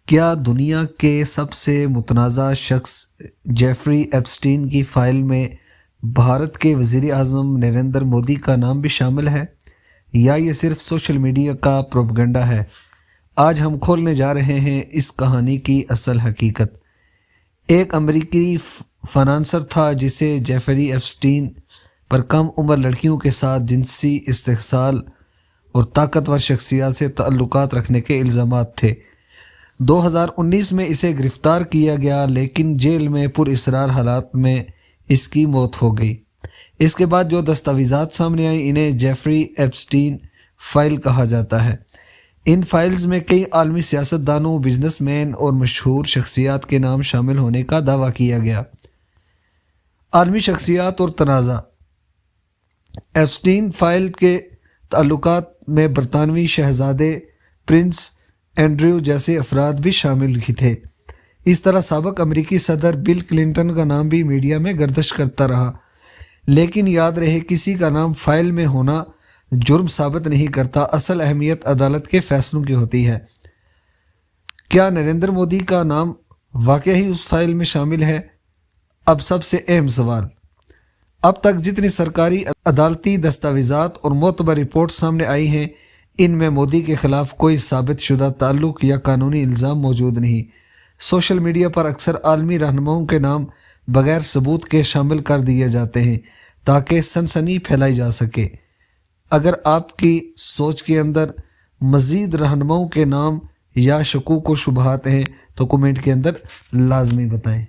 کیا دنیا کے سب سے متنازع شخص جیفری ایپسٹین کی فائل میں بھارت کے وزیر اعظم نریندر مودی کا نام بھی شامل ہے، یا یہ صرف سوشل میڈیا کا پروپیگنڈا ہے؟ آج ہم کھولنے جا رہے ہیں اس کہانی کی اصل حقیقت۔ ایک امریکی فنانسر تھا جسے جیفری ایپسٹین پر کم عمر لڑکیوں کے ساتھ جنسی استحصال اور طاقتور شخصیات سے تعلقات رکھنے کے الزامات تھے۔ 2019 میں اسے گرفتار کیا گیا، لیکن جیل میں پراسرار حالات میں اس کی موت ہو گئی۔ اس کے بعد جو دستاویزات سامنے آئیں انہیں جیفری ایپسٹین فائل کہا جاتا ہے۔ ان فائلز میں کئی عالمی سیاست دانوں، بزنس مین اور مشہور شخصیات کے نام شامل ہونے کا دعویٰ کیا گیا۔ عالمی شخصیات اور تنازع۔ ایپسٹین فائل کے تعلقات میں برطانوی شہزادے پرنس اینڈریو جیسے افراد بھی شامل تھے۔ اس طرح سابق امریکی صدر بل کلنٹن کا نام بھی میڈیا میں گردش کرتا رہا۔ لیکن یاد رہے، کسی کا نام فائل میں ہونا جرم ثابت نہیں کرتا، اصل اہمیت عدالت کے فیصلوں کی ہوتی ہے۔ کیا نریندر مودی کا نام واقعی اس فائل میں شامل ہے؟ اب سب سے اہم سوال۔ اب تک جتنی سرکاری، عدالتی دستاویزات اور معتبر رپورٹ سامنے آئی ہیں، ان میں مودی کے خلاف کوئی ثابت شدہ تعلق یا قانونی الزام موجود نہیں۔ سوشل میڈیا پر اکثر عالمی رہنماؤں کے نام بغیر ثبوت کے شامل کر دیے جاتے ہیں تاکہ سنسنی پھیلائی جا سکے۔ اگر آپ کی سوچ کے اندر مزید رہنماؤں کے نام یا شکوک و شبہات ہیں تو کمنٹ کے اندر لازمی بتائیں۔